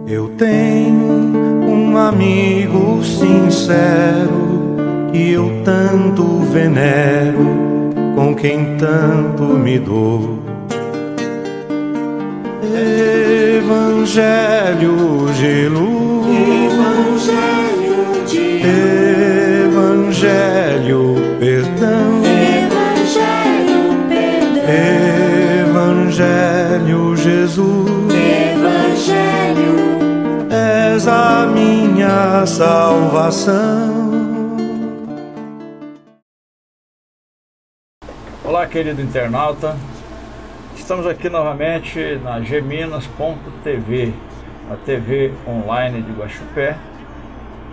Eu tenho um amigo sincero que eu tanto venero, com quem tanto me dou. Evangelho de luz, Evangelho de luz, Evangelho perdão, Evangelho perdão, Evangelho Jesus, Evangelho, és a minha salvação. Olá, querido internauta, estamos aqui novamente na Geminas.tv, a TV online de Guaxupé,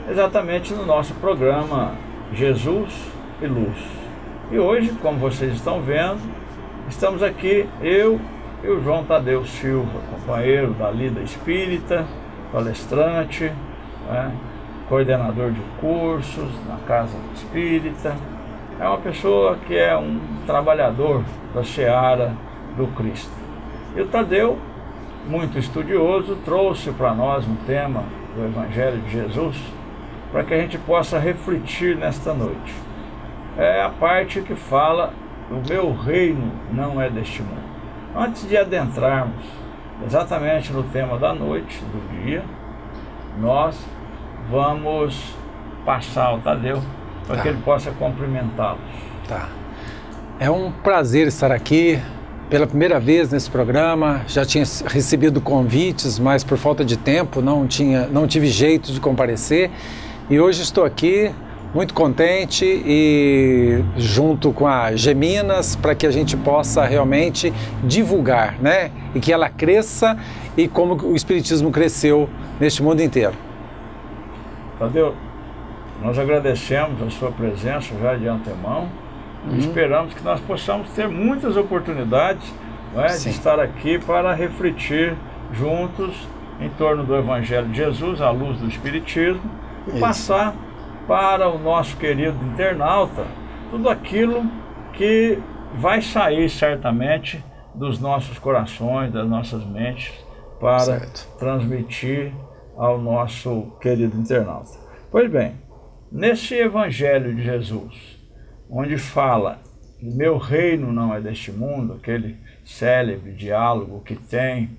exatamente no nosso programa Jesus e Luz. E hoje, como vocês estão vendo, estamos aqui, eu e o João Tadeu Silva, companheiro da Lida Espírita, palestrante, coordenador de cursos na Casa Espírita. É uma pessoa que é um trabalhador da seara do Cristo. E o Tadeu, muito estudioso, trouxe para nós um tema do Evangelho de Jesus para que a gente possa refletir nesta noite. É a parte que fala: o meu reino não é deste mundo. Antes de adentrarmos exatamente no tema da noite, do dia, nós vamos passar ao Tadeu para que ele possa cumprimentá-los. Tá. É um prazer estar aqui pela primeira vez nesse programa. Já tinha recebido convites, mas por falta de tempo não tive jeito de comparecer. E hoje estou aqui muito contente e junto com a Geminas para que a gente possa realmente divulgar, né? E que ela cresça e como o Espiritismo cresceu neste mundo inteiro. Tadeu, nós agradecemos a sua presença já de antemão e esperamos que nós possamos ter muitas oportunidades, de estar aqui para refletir juntos em torno do Evangelho de Jesus, à luz do Espiritismo, e passar para o nosso querido internauta tudo aquilo que vai sair certamente dos nossos corações, das nossas mentes, para transmitir ao nosso querido internauta. Pois bem, nesse Evangelho de Jesus, onde fala que meu reino não é deste mundo, aquele célebre diálogo que tem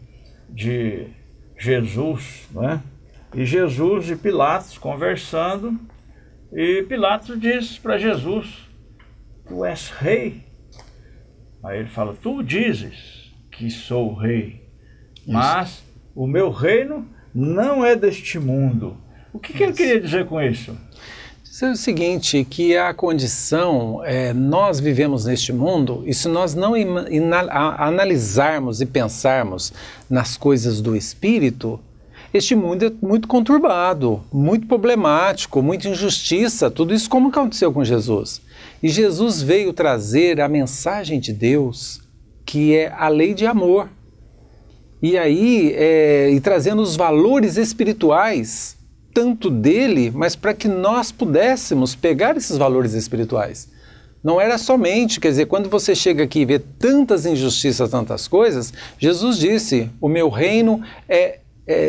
de Jesus, e Jesus e Pilatos conversando, e Pilatos diz para Jesus: tu és rei? Aí ele fala: tu dizes que sou rei, mas o meu reino não é deste mundo. O que ele queria dizer com isso? Dizer o seguinte, que a condição, nós vivemos neste mundo, e se nós não analisarmos e pensarmos nas coisas do Espírito, este mundo é muito conturbado, muito problemático, muita injustiça, tudo isso como aconteceu com Jesus. E Jesus veio trazer a mensagem de Deus, que é a lei de amor. E aí, e trazendo os valores espirituais, tanto dele, mas para que nós pudéssemos pegar esses valores espirituais. Não era somente, quer dizer, quando você chega aqui e vê tantas injustiças, tantas coisas, Jesus disse: o meu reino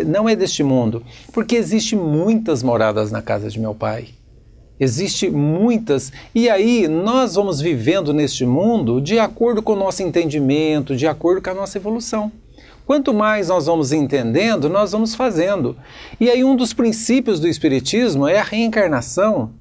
não é deste mundo, porque existe muitas moradas na casa de meu Pai. Existe muitas, e aí nós vamos vivendo neste mundo de acordo com o nosso entendimento, de acordo com a nossa evolução. Quanto mais nós vamos entendendo, nós vamos fazendo. E aí um dos princípios do Espiritismo é a reencarnação.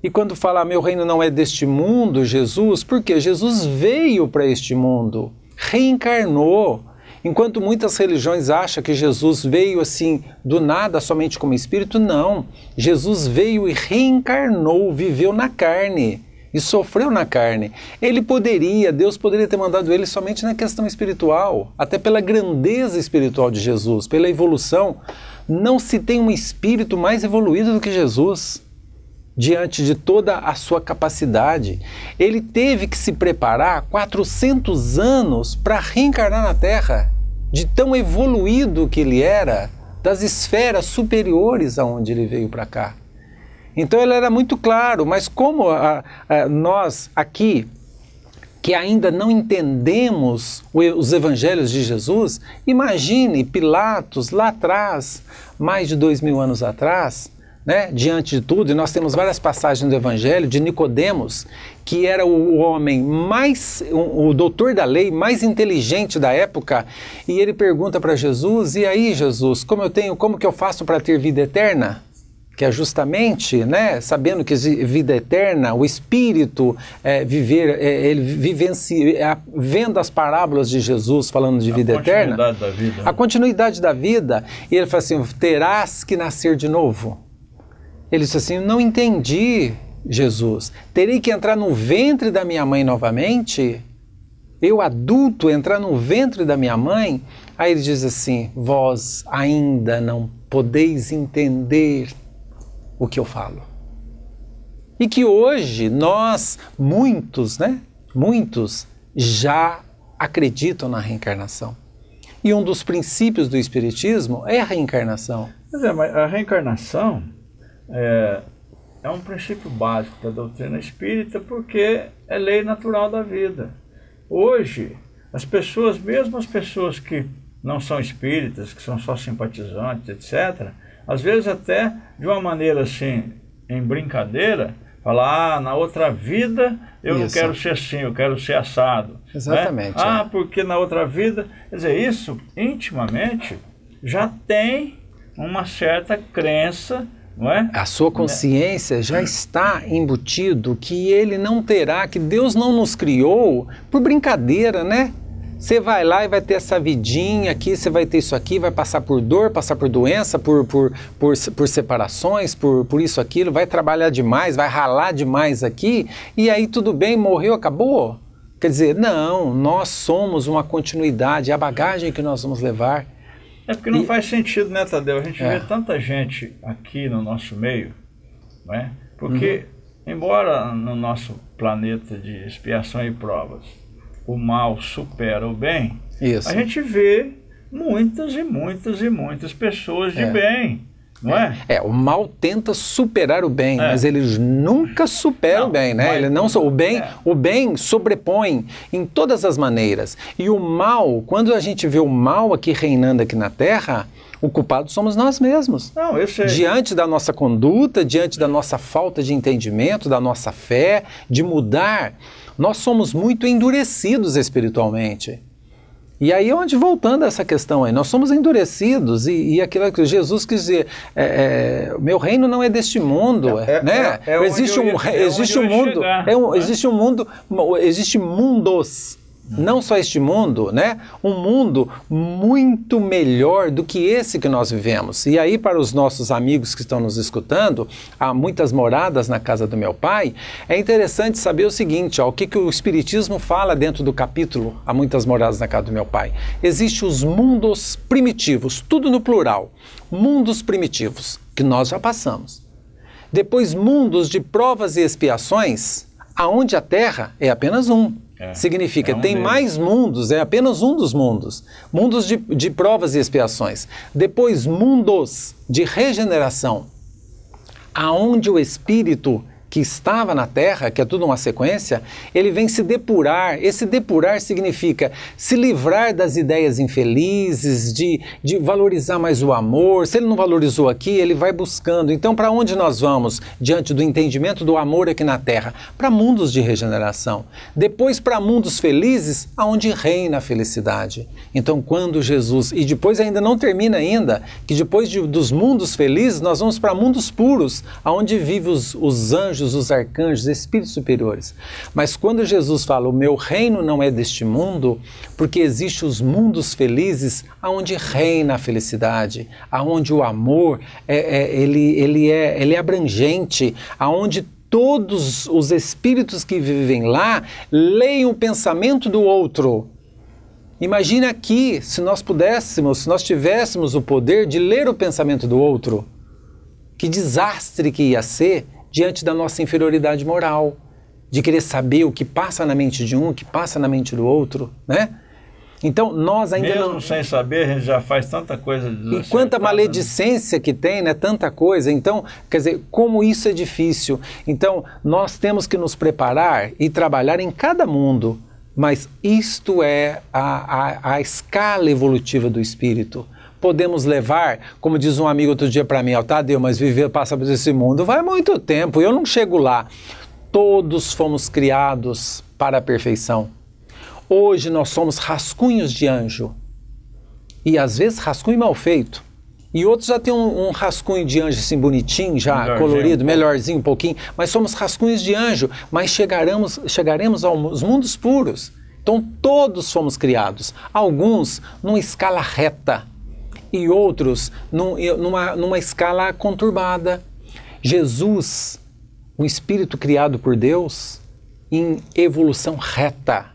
E quando fala meu reino não é deste mundo, Jesus, porque Jesus veio para este mundo, reencarnou. Enquanto muitas religiões acham que Jesus veio assim do nada, somente como espírito, não. Jesus veio e reencarnou, viveu na carne e sofreu na carne. Deus poderia ter mandado ele somente na questão espiritual, até pela grandeza espiritual de Jesus, pela evolução. Não se tem um espírito mais evoluído do que Jesus, diante de toda a sua capacidade. Ele teve que se preparar 400 anos para reencarnar na Terra, de tão evoluído que ele era, das esferas superiores aonde ele veio para cá. Então ele era muito claro, mas como nós aqui que ainda não entendemos os evangelhos de Jesus, imagine Pilatos lá atrás, mais de 2000 anos atrás, né, diante de tudo, e nós temos várias passagens do evangelho de Nicodemos, que era o homem mais, o doutor da lei, mais inteligente da época, e ele pergunta para Jesus: e aí, Jesus, como que eu faço para ter vida eterna? Que é justamente, né, sabendo que vida eterna, o Espírito ele vivencia, vendo as parábolas de Jesus falando de vida eterna, da vida, né? A continuidade da vida, e ele fala assim: terás que nascer de novo. Ele disse assim: não entendi, Jesus, terei que entrar no ventre da minha mãe novamente? Eu, adulto, entrar no ventre da minha mãe? Aí ele diz assim: vós ainda não podeis entender o que eu falo. E que hoje nós, muitos já acreditam na reencarnação. E um dos princípios do Espiritismo é a reencarnação. Mas a reencarnação é um princípio básico da doutrina espírita, porque é lei natural da vida. Hoje, as pessoas, mesmo as pessoas que não são espíritas, que são só simpatizantes, etc., às vezes até de uma maneira assim, em brincadeira, falar: na outra vida eu não quero ser assim, eu quero ser assado. Exatamente. Né? Porque na outra vida... Quer dizer, isso intimamente já tem uma certa crença, não é? A sua consciência já está embutido que ele não terá, que Deus não nos criou por brincadeira, né? Você vai lá e vai ter essa vidinha aqui, você vai ter isso aqui, vai passar por dor, passar por doença, por separações, por isso, aquilo, vai trabalhar demais, vai ralar demais aqui, e aí tudo bem, morreu, acabou? Quer dizer, não, nós somos uma continuidade, a bagagem que nós vamos levar. É porque não faz sentido, né, Tadeu? A gente vê tanta gente aqui no nosso meio, não é? Porque, embora no nosso planeta de expiação e provas o mal supera o bem, a gente vê muitas e muitas e muitas pessoas de bem, não é? O mal tenta superar o bem, mas eles nunca superam o bem, né? Ele não, o bem sobrepõe em todas as maneiras. E o mal, quando a gente vê o mal aqui reinando aqui na Terra, o culpado somos nós mesmos. Não, eu sei. Diante da nossa conduta, diante da nossa falta de entendimento, da nossa fé, de mudar, nós somos muito endurecidos espiritualmente. E aí onde, voltando a essa questão aí, nós somos endurecidos e aquilo que Jesus quis dizer, meu reino não é deste mundo, né? Existe mundos. Não só este mundo, né? Um mundo muito melhor do que esse que nós vivemos. E aí, para os nossos amigos que estão nos escutando, há muitas moradas na casa do meu pai, é interessante saber o seguinte, o que o Espiritismo fala dentro do capítulo Há Muitas Moradas na Casa do Meu Pai. Existem os mundos primitivos, tudo no plural. Mundos primitivos, que nós já passamos. Depois, mundos de provas e expiações, aonde a Terra é apenas um. Significa, tem mais mundos, é apenas um dos mundos. Mundos de provas e expiações. Depois, mundos de regeneração, aonde o espírito que estava na Terra, que é tudo uma sequência, ele vem se depurar. Esse depurar significa se livrar das ideias infelizes, de valorizar mais o amor. Se ele não valorizou aqui, ele vai buscando. Então, para onde nós vamos diante do entendimento do amor aqui na Terra? Para mundos de regeneração. Depois, para mundos felizes, aonde reina a felicidade. Então, quando Jesus... E depois ainda não termina ainda, que depois dos mundos felizes, nós vamos para mundos puros, aonde vivem os anjos, os arcanjos, espíritos superiores. Mas quando Jesus fala, o meu reino não é deste mundo, porque existem os mundos felizes aonde reina a felicidade, aonde o amor ele é abrangente, aonde todos os espíritos que vivem lá leem o pensamento do outro. Imagine aqui, se nós tivéssemos o poder de ler o pensamento do outro, que desastre que ia ser diante da nossa inferioridade moral, de querer saber o que passa na mente de um, o que passa na mente do outro, né? Então, nós ainda mesmo sem saber, a gente já faz tanta coisa. E quanta maledicência que tem, né? Tanta coisa. Então, quer dizer, como isso é difícil. Então, nós temos que nos preparar e trabalhar em cada mundo, Mas isto é a escala evolutiva do espírito. Podemos levar, como diz um amigo outro dia para mim, Tadeu, mas passar por esse mundo vai muito tempo, eu não chego lá. Todos fomos criados para a perfeição. Hoje nós somos rascunhos de anjo. E às vezes rascunho mal feito. E outros já tem um rascunho de anjo assim bonitinho, já melhorzinho, colorido, melhorzinho um pouquinho. Mas somos rascunhos de anjo, mas chegaremos aos mundos puros. Então todos fomos criados. Alguns numa escala reta e outros numa escala conturbada. Jesus, o Espírito criado por Deus, em evolução reta.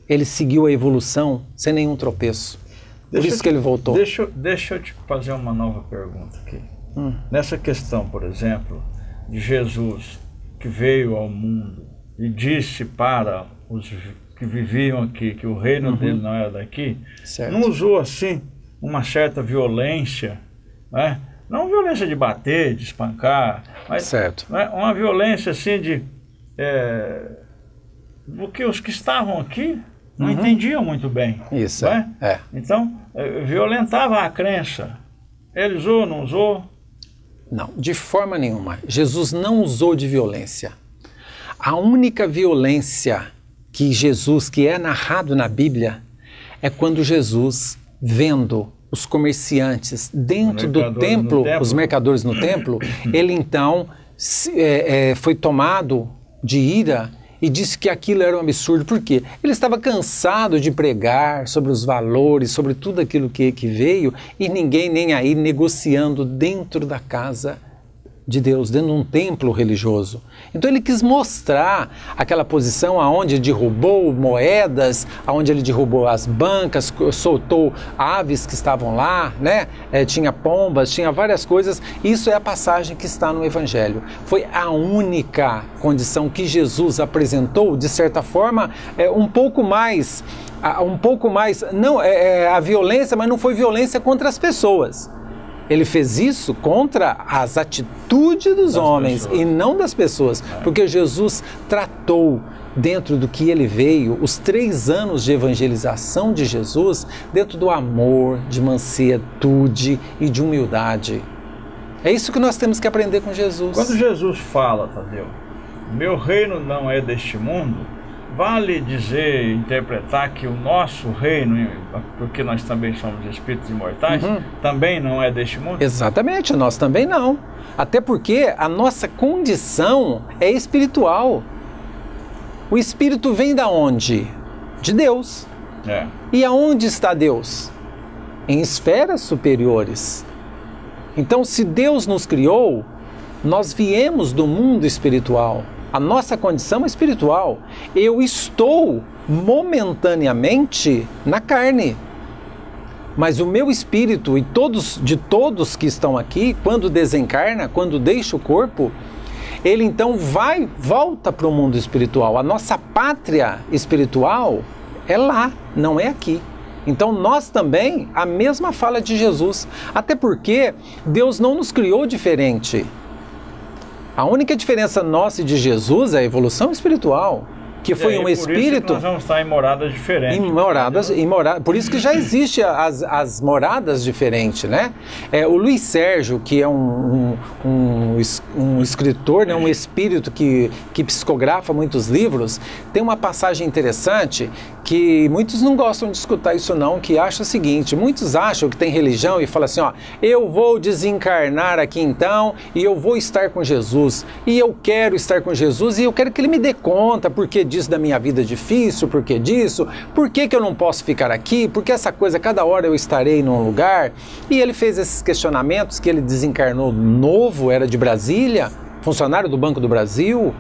Ele seguiu a evolução sem nenhum tropeço. Por isso que ele voltou. Deixa eu te fazer uma nova pergunta aqui. Nessa questão, por exemplo, de Jesus que veio ao mundo e disse para os que viviam aqui que o reino dele não era daqui, certo. Não usou assim uma certa violência, né? Não violência de bater, de espancar, mas certo. Né? Uma violência assim de... porque os que estavam aqui não entendiam muito bem. Isso, né? Então, violentava a crença. Ele usou, não usou? Não, de forma nenhuma. Jesus não usou de violência. A única violência que é narrado na Bíblia, é quando Jesus, vendo os comerciantes dentro do templo, os mercadores no templo, ele então foi tomado de ira e disse que aquilo era um absurdo. Por quê? Ele estava cansado de pregar sobre os valores, sobre tudo aquilo que veio, e ninguém nem aí negociando dentro da casa de Deus, dentro de um templo religioso. Então ele quis mostrar aquela posição aonde derrubou moedas, aonde ele derrubou as bancas, soltou aves que estavam lá, né? Tinha pombas, tinha várias coisas. Isso é a passagem que está no Evangelho. Foi a única condição que Jesus apresentou, de certa forma, um pouco mais, não, a violência, mas não foi violência contra as pessoas. Ele fez isso contra as atitudes dos homens e não das pessoas, porque Jesus tratou, dentro do que ele veio, os 3 anos de evangelização de Jesus, dentro do amor, de mansuetude e de humildade. É isso que nós temos que aprender com Jesus. Quando Jesus fala, Tadeu, meu reino não é deste mundo, vale dizer, interpretar que o nosso reino, porque nós também somos espíritos imortais, também não é deste mundo? Exatamente, nós também não. Até porque a nossa condição é espiritual. O espírito vem da onde? De Deus. E aonde está Deus? Em esferas superiores. Então, se Deus nos criou, nós viemos do mundo espiritual. A nossa condição é espiritual. Eu estou momentaneamente na carne. Mas o meu espírito e de todos que estão aqui, quando desencarna, quando deixa o corpo, ele então volta para o mundo espiritual. A nossa pátria espiritual é lá, não é aqui. Então nós também, a mesma fala de Jesus. Até porque Deus não nos criou diferente. A única diferença nossa e de Jesus é a evolução espiritual, que foi um espírito... Por isso que nós vamos estar em moradas diferentes. Por isso que já existe as moradas diferentes, né? O Luiz Sérgio, que é um escritor, né, um espírito que psicografa muitos livros, tem uma passagem interessante que muitos não gostam de escutar isso não, que acha o seguinte: muitos acham que tem religião e falam assim, ó, eu vou desencarnar aqui então e eu vou estar com Jesus, e eu quero estar com Jesus e eu quero que ele me dê conta porque disso da minha vida difícil, porque disso, por que eu não posso ficar aqui, porque essa coisa, cada hora eu estarei num lugar. E ele fez esses questionamentos, que ele desencarnou novo, era de Brasília, funcionário do Banco do Brasil.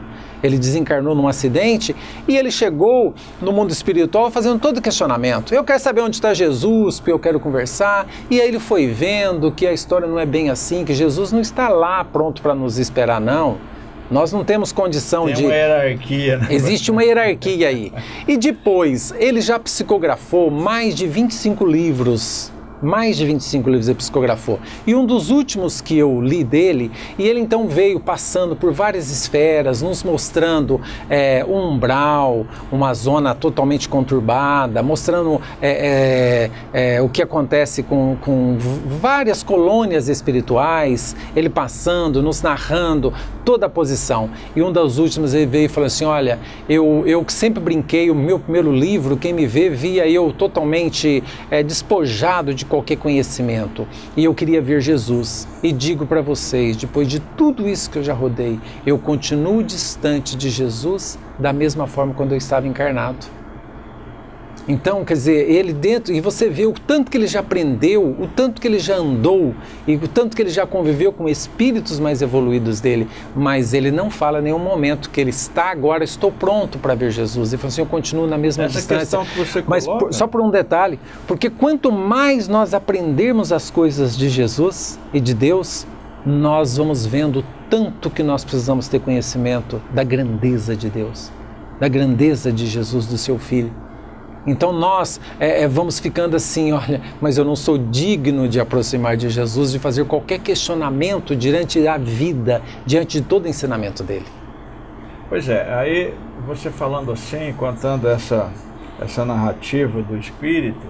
Ele desencarnou num acidente e ele chegou no mundo espiritual fazendo todo questionamento. Eu quero saber onde está Jesus, porque eu quero conversar. E aí ele foi vendo que a história não é bem assim, que Jesus não está lá pronto para nos esperar, não. Nós não temos condição de... Tem uma hierarquia, né? Existe uma hierarquia aí. E depois, ele já psicografou mais de 25 livros Mais de 25 livros ele psicografou. E um dos últimos que eu li dele, e ele então veio passando por várias esferas, nos mostrando um umbral, uma zona totalmente conturbada, mostrando o que acontece com várias colônias espirituais, ele passando, nos narrando toda a posição. E um dos últimos ele veio e falou assim, olha, eu sempre brinquei, o meu primeiro livro, quem me via eu totalmente despojado de qualquer conhecimento, e eu queria ver Jesus, e digo para vocês, depois de tudo isso que eu já rodei, eu continuo distante de Jesus da mesma forma quando eu estava encarnado. Então, quer dizer, ele dentro, e você vê o tanto que ele já aprendeu, o tanto que ele já andou, e o tanto que ele já conviveu com espíritos mais evoluídos dele, mas ele não fala em nenhum momento que ele está agora, estou pronto para ver Jesus. Ele falou assim, eu continuo na mesma distância. Que você mas só por um detalhe, porque quanto mais nós aprendermos as coisas de Jesus e de Deus, nós vamos vendo tanto que nós precisamos ter conhecimento da grandeza de Deus, da grandeza de Jesus, do seu Filho. Então nós vamos ficando assim, olha, mas eu não sou digno de aproximar de Jesus, de fazer qualquer questionamento diante da vida, diante de todo o ensinamento dele. Pois é, aí você falando assim, contando essa narrativa do Espírito,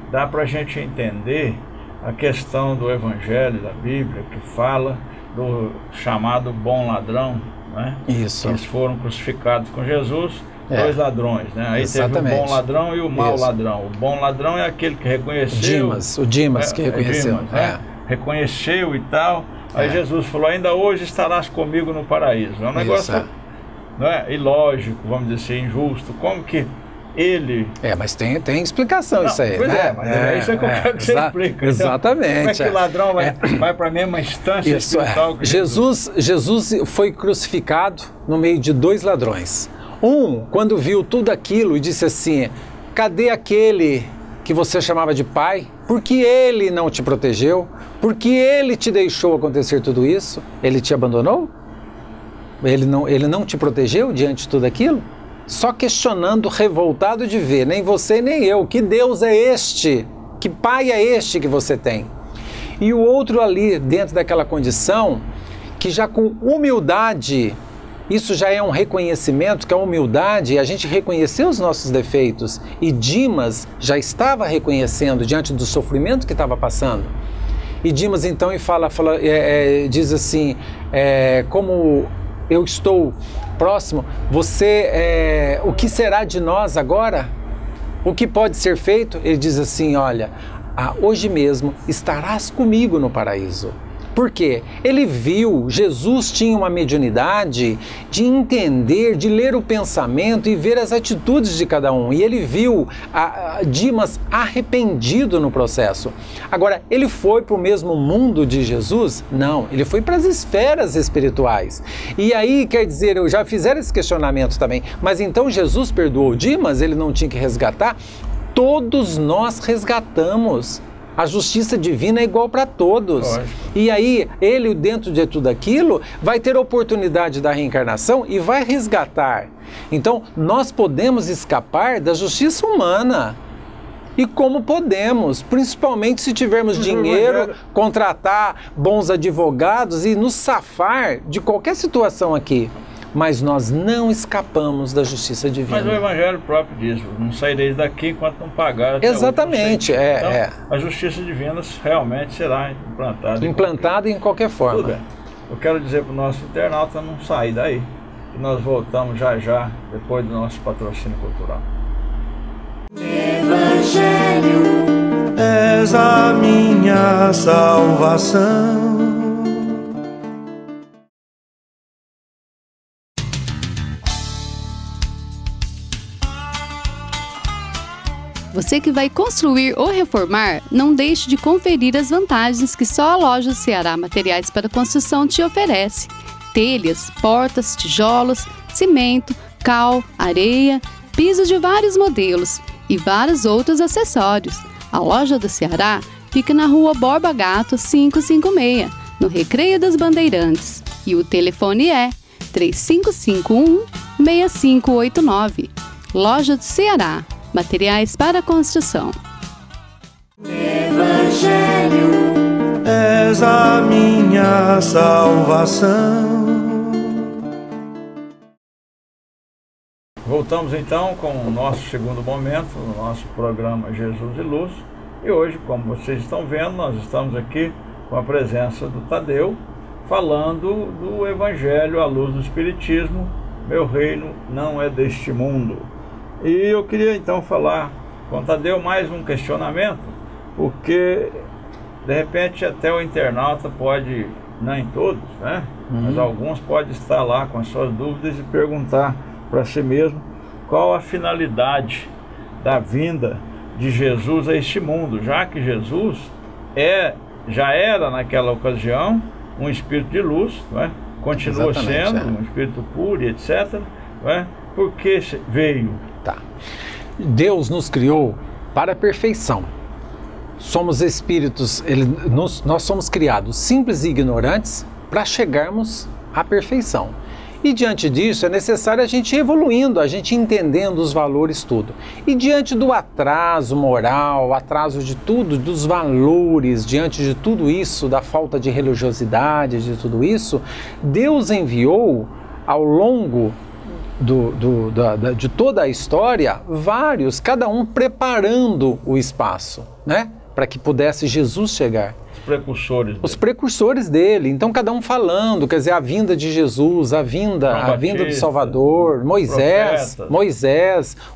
dá para a gente entender a questão do Evangelho, da Bíblia, que fala do chamado bom ladrão, né? Isso. Eles foram crucificados com Jesus, dois ladrões, né? Aí exatamente. Teve o bom ladrão e o mau ladrão. O bom ladrão é aquele que reconheceu... O Dimas que reconheceu. Dimas, né? Reconheceu e tal. Aí Jesus falou, ainda hoje estarás comigo no paraíso. É um negócio ilógico, vamos dizer assim, injusto. Como que ele... mas tem explicação isso aí, pois né? Mas é isso que eu quero que você explique. Exatamente. Como é que o ladrão vai para a mesma instância espiritual que Jesus foi crucificado no meio de dois ladrões. Quando viu tudo aquilo e disse assim, cadê aquele que você chamava de pai? Porque ele não te protegeu? Porque ele te deixou acontecer tudo isso? Ele te abandonou? Ele não te protegeu diante de tudo aquilo? Só questionando, revoltado de ver, nem você nem eu, que Deus é este? Que pai é este que você tem? E o outro ali, dentro daquela condição, que já com humildade, isso já é um reconhecimento, que a humildade é a gente reconhecer os nossos defeitos. E Dimas já estava reconhecendo diante do sofrimento que estava passando. E Dimas então diz assim, como eu estou próximo, o que será de nós agora? O que pode ser feito? Ele diz assim, olha, hoje mesmo estarás comigo no paraíso. Por quê? Ele viu, Jesus tinha uma mediunidade de entender, de ler o pensamento e ver as atitudes de cada um. E ele viu Dimas arrependido no processo. Agora, ele foi para o mesmo mundo de Jesus? Não, ele foi para as esferas espirituais. E aí, quer dizer, já fizeram esse questionamento também, mas então Jesus perdoou Dimas? Ele não tinha que resgatar? Todos nós resgatamos. A justiça divina é igual para todos. Lógico. E aí, ele, dentro de tudo aquilo, vai ter a oportunidade da reencarnação e vai resgatar. Então, nós podemos escapar da justiça humana. E como podemos? Principalmente se tivermos dinheiro, contratar bons advogados e nos safar de qualquer situação aqui. Mas nós não escapamos da justiça divina. Mas o Evangelho próprio diz, não saireis daqui enquanto não pagar. Exatamente, então, a justiça divina realmente será implantada. Implantada em qualquer forma. Tudo bem. Eu quero dizer para o nosso internauta não sair daí, que nós voltamos já, depois do nosso patrocínio cultural. Evangelho, és a minha salvação. Você que vai construir ou reformar, não deixe de conferir as vantagens que só a loja Ceará Materiais para Construção te oferece. Telhas, portas, tijolos, cimento, cal, areia, pisos de vários modelos e vários outros acessórios. A loja do Ceará fica na Rua Borba Gato 556, no Recreio das Bandeirantes. E o telefone é 3551-6589. Loja do Ceará. Materiais para construção. Evangelho. Evangelho, és a minha salvação. Voltamos então com o nosso segundo momento, no nosso programa Jesus e Luz. E hoje, como vocês estão vendo, nós estamos aqui com a presença do Tadeu, falando do Evangelho à luz do Espiritismo. Meu reino não é deste mundo. E eu queria então falar com o Tadeu mais um questionamento, porque de repente até o internauta pode, nem todos, né? Mas alguns podem estar lá com as suas dúvidas e perguntar para si mesmo qual a finalidade da vinda de Jesus a este mundo, já que Jesus já era naquela ocasião um espírito de luz, não é? Continua sendo um espírito puro, etc. Não é? Por que veio? Tá. Deus nos criou para a perfeição. Somos espíritos, nós somos criados simples e ignorantes para chegarmos à perfeição. E diante disso é necessário a gente ir evoluindo, a gente entendendo os valores, tudo. E diante do atraso moral, atraso de tudo, dos valores, diante de tudo isso, da falta de religiosidade, de tudo isso, Deus enviou ao longo de toda a história vários, cada um preparando o espaço, né? Para que pudesse Jesus chegar. Os precursores dele. Então cada um falando, quer dizer, a vinda de Jesus, a vinda do Salvador, Moisés,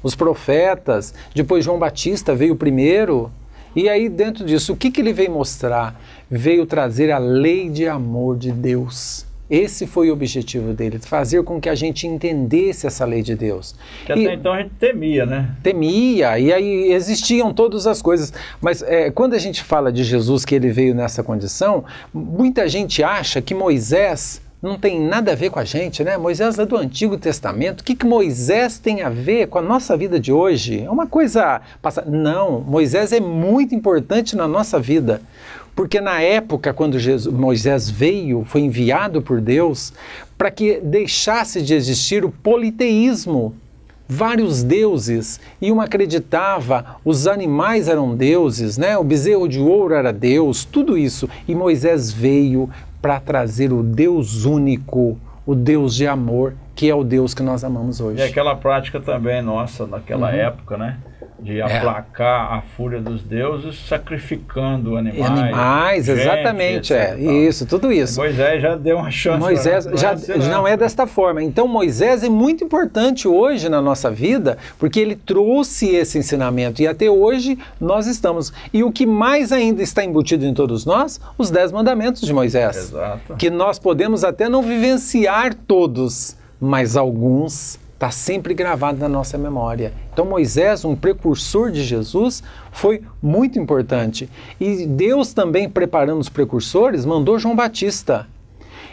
os profetas, depois João Batista veio primeiro. E aí dentro disso, o que ele veio mostrar? Veio trazer a lei de amor de Deus. Esse foi o objetivo dele, fazer com que a gente entendesse essa lei de Deus. Que até então a gente temia, né? Temia, e aí existiam todas as coisas. Mas quando a gente fala de Jesus, que ele veio nessa condição, muita gente acha que Moisés não tem nada a ver com a gente, né? Moisés é do Antigo Testamento. O que Moisés tem a ver com a nossa vida de hoje? É uma coisa passada. Não, Moisés é muito importante na nossa vida. Porque na época, quando Moisés veio, foi enviado por Deus para que deixasse de existir o politeísmo. Vários deuses, e um acreditava, os animais eram deuses, né? O bezerro de ouro era Deus, tudo isso. E Moisés veio para trazer o Deus único, o Deus de amor, que é o Deus que nós amamos hoje. E aquela prática também nossa, naquela época, né? De aplacar a fúria dos deuses, sacrificando animais. Gente, exatamente, isso, tudo isso. Moisés já deu uma chance. Moisés não é desta forma. Então Moisés é muito importante hoje na nossa vida, porque ele trouxe esse ensinamento, e até hoje nós estamos. E o que mais ainda está embutido em todos nós? Os 10 mandamentos de Moisés. Exato. Que nós podemos até não vivenciar todos, mas alguns está sempre gravado na nossa memória. Então Moisés, um precursor de Jesus, foi muito importante. E Deus também, preparando os precursores, mandou João Batista.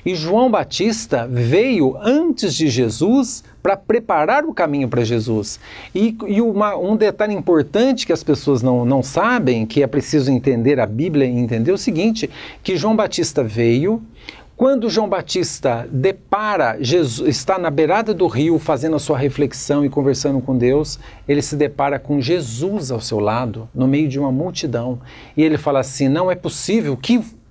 E João Batista veio antes de Jesus para preparar o caminho para Jesus. E um detalhe importante que as pessoas não sabem, que é preciso entender a Bíblia e entender o seguinte, que João Batista veio. Quando João Batista Jesus está na beirada do rio fazendo a sua reflexão e conversando com Deus, ele se depara com Jesus ao seu lado, no meio de uma multidão. E ele fala assim, não é possível,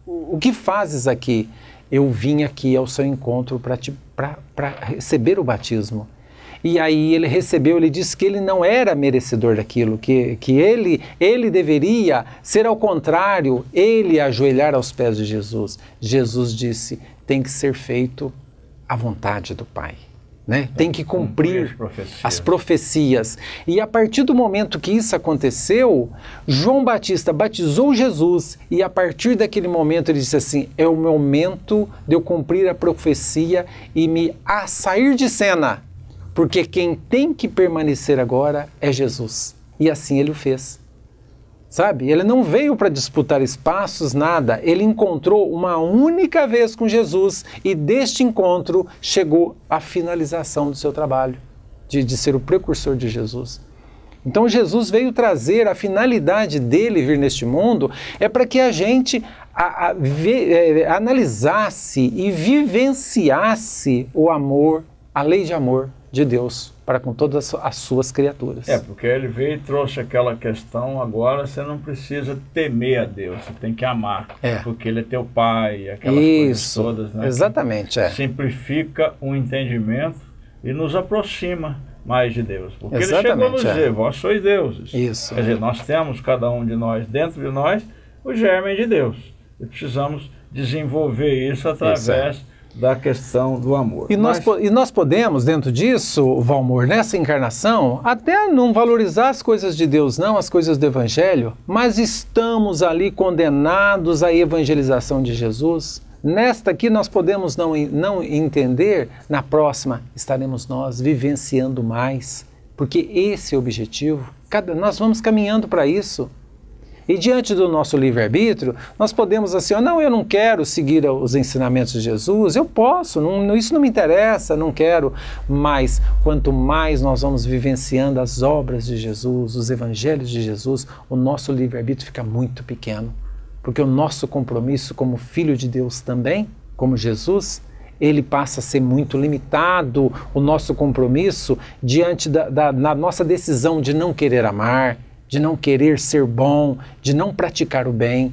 o que fazes aqui? Eu vim aqui ao seu encontro para receber o batismo. E aí ele recebeu, ele disse que ele não era merecedor daquilo, que ele deveria ser ao contrário, ele ajoelhar aos pés de Jesus. Jesus disse, tem que ser feito à vontade do Pai, né? Tem que cumprir as profecias. E a partir do momento que isso aconteceu, João Batista batizou Jesus, e a partir daquele momento ele disse assim, é o momento de eu cumprir a profecia e sair de cena. Porque quem tem que permanecer agora é Jesus. E assim ele o fez. Sabe? Ele não veio para disputar espaços, nada. Ele encontrou uma única vez com Jesus e deste encontro chegou a finalização do seu trabalho, de ser o precursor de Jesus. Então Jesus veio trazer, a finalidade dele vir neste mundo é para que a gente analisasse e vivenciasse o amor, a lei de amor de Deus para com todas as suas criaturas. Porque ele veio e trouxe aquela questão, agora você não precisa temer a Deus, você tem que amar, porque ele é teu pai, aquelas coisas todas, né? Exatamente, simplifica o entendimento e nos aproxima mais de Deus, porque ele Exatamente, chegou a nos dizer, vós sois deuses. Isso. Quer dizer, nós temos, cada um de nós, dentro de nós, o germe de Deus, e precisamos desenvolver isso através da questão do amor. E nós podemos, dentro disso, Valmor, nessa encarnação, até não valorizar as coisas de Deus, não, as coisas do Evangelho, mas estamos ali condenados à evangelização de Jesus. Nesta aqui nós podemos não entender, na próxima estaremos nós vivenciando mais, porque esse é o objetivo, nós vamos caminhando para isso. E diante do nosso livre-arbítrio, nós podemos assim, não, eu não quero seguir os ensinamentos de Jesus, eu posso, isso não me interessa, não quero, mas quanto mais nós vamos vivenciando as obras de Jesus, os evangelhos de Jesus, o nosso livre-arbítrio fica muito pequeno, porque o nosso compromisso como filho de Deus também, como Jesus, ele passa a ser muito limitado, o nosso compromisso diante da nossa decisão de não querer amar, de não querer ser bom, de não praticar o bem.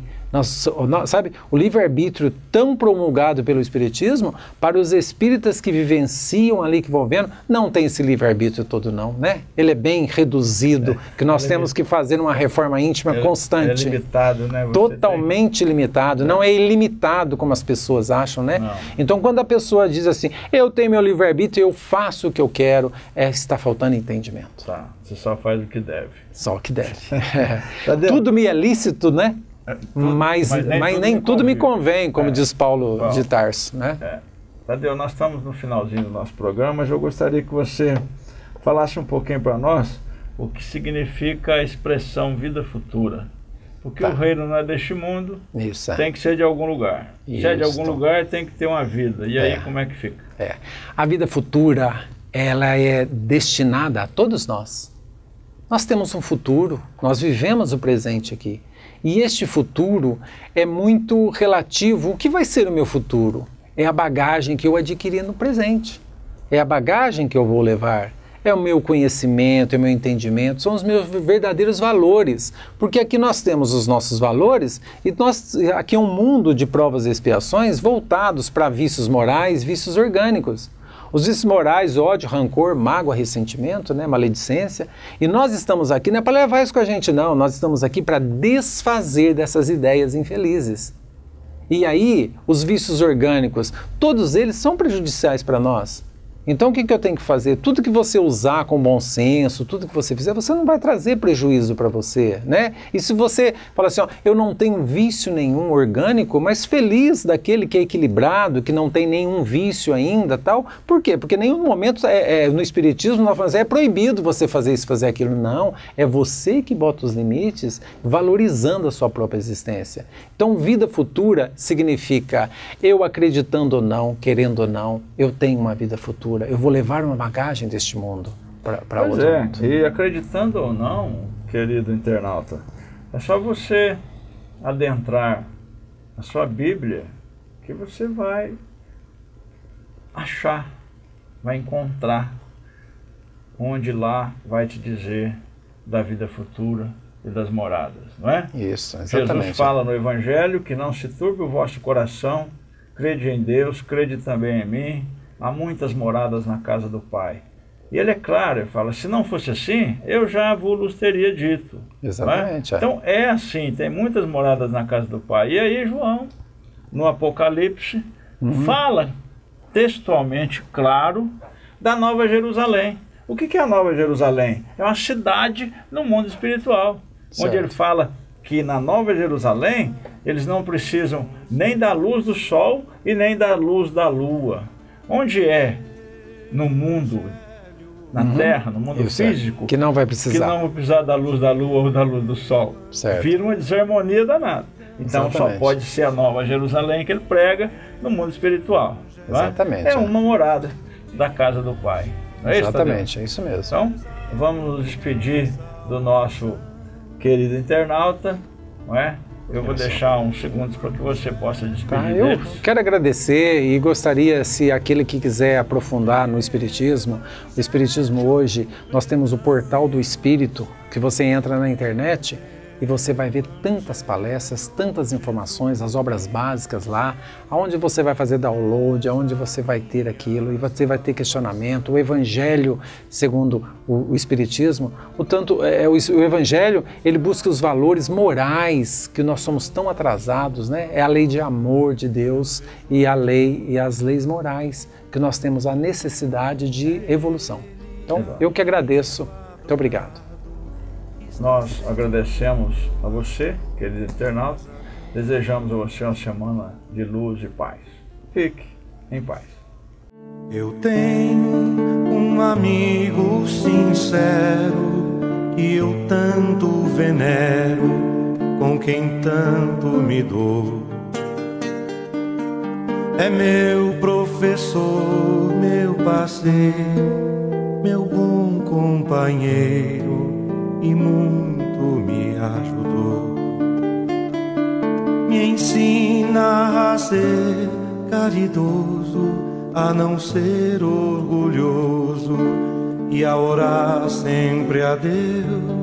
Sabe, o livre-arbítrio tão promulgado pelo Espiritismo, para os espíritas que vivenciam ali, que vão vendo, não tem esse livre-arbítrio todo não, né? Ele é bem reduzido, que nós temos que fazer uma reforma íntima constante. É limitado, né? Totalmente limitado, não é ilimitado como as pessoas acham, né? Não. Então quando a pessoa diz assim, eu tenho meu livre-arbítrio, eu faço o que eu quero, está faltando entendimento. Você só faz o que deve. Só o que deve. Tudo me é lícito, né? Mas nem tudo me convém, como diz Paulo de Tarso, né? Tadeu, nós estamos no finalzinho do nosso programa, mas eu gostaria que você falasse um pouquinho para nós o que significa a expressão vida futura. Porque o reino não é deste mundo, tem que ser de algum lugar. Se é de algum lugar, tem que ter uma vida. E aí, como é que fica? A vida futura, ela é destinada a todos nós. Nós temos um futuro, nós vivemos o presente aqui. E este futuro é muito relativo. O que vai ser o meu futuro? É a bagagem que eu adquiri no presente. É a bagagem que eu vou levar. É o meu conhecimento, é o meu entendimento, são os meus verdadeiros valores. Porque aqui nós temos os nossos valores e aqui é um mundo de provas e expiações voltados para vícios morais, vícios orgânicos. Os vícios morais, ódio, rancor, mágoa, ressentimento, né, maledicência. E nós estamos aqui não é para levar isso com a gente, não. Nós estamos aqui para desfazer dessas ideias infelizes. E aí, os vícios orgânicos, todos eles são prejudiciais para nós. Então o que eu tenho que fazer? Tudo que você usar com bom senso, tudo que você fizer, você não vai trazer prejuízo para você, né? E se você fala assim, eu não tenho vício nenhum orgânico, mas feliz daquele que é equilibrado, que não tem nenhum vício ainda, tal. Por quê? Porque em nenhum momento no Espiritismo nós falamos, é proibido você fazer isso, fazer aquilo. Não, é você que bota os limites, valorizando a sua própria existência. Então vida futura significa, eu acreditando ou não, querendo ou não, eu tenho uma vida futura. Eu vou levar uma bagagem deste mundo para outro mundo. E acreditando ou não, querido internauta, é só você adentrar a sua Bíblia que você vai achar, vai encontrar, onde lá vai te dizer da vida futura e das moradas, não é? Isso, exatamente. Jesus fala no Evangelho que não se turbe o vosso coração, crede em Deus, crede também em mim. Há muitas moradas na casa do Pai. E ele é claro, ele fala, se não fosse assim, eu já vos teria dito. Exatamente. Então é assim, tem muitas moradas na casa do Pai. E aí João, no Apocalipse, fala textualmente, claro, da Nova Jerusalém. O que é a Nova Jerusalém? É uma cidade no mundo espiritual. Certo. Onde ele fala que na Nova Jerusalém, eles não precisam nem da luz do sol e nem da luz da lua. Onde é no mundo, na Terra, no mundo físico, que não vai precisar. Que não vai precisar da luz da lua ou da luz do sol. Certo. Vira uma desarmonia danada. Então Exatamente. Só pode ser a Nova Jerusalém que ele prega no mundo espiritual. Exatamente. É uma morada da casa do Pai. Não é Exatamente, isso, é isso mesmo. Então, vamos nos despedir do nosso querido internauta, não é? Eu vou deixar uns segundos para que você possa despedir eu deles. quero agradecer e gostaria, se aquele que quiser aprofundar no Espiritismo, o Espiritismo hoje, nós temos o Portal do Espírito, que você entra na internet e você vai ver tantas palestras, tantas informações, as obras básicas lá, onde você vai fazer download, onde você vai ter aquilo, e você vai ter questionamento. O Evangelho, segundo o Espiritismo, o Evangelho, ele busca os valores morais, que nós somos tão atrasados, né? É a lei de amor de Deus e a lei e as leis morais, que nós temos a necessidade de evolução. Então, eu que agradeço. Muito obrigado. Nós agradecemos a você, querido internauta, desejamos a você uma semana de luz e paz. Fique em paz. Eu tenho um amigo sincero que eu tanto venero, com quem tanto me dou. É meu professor, meu parceiro, meu bom companheiro, e muito me ajudou. Me ensina a ser caridoso, a não ser orgulhoso e a orar sempre a Deus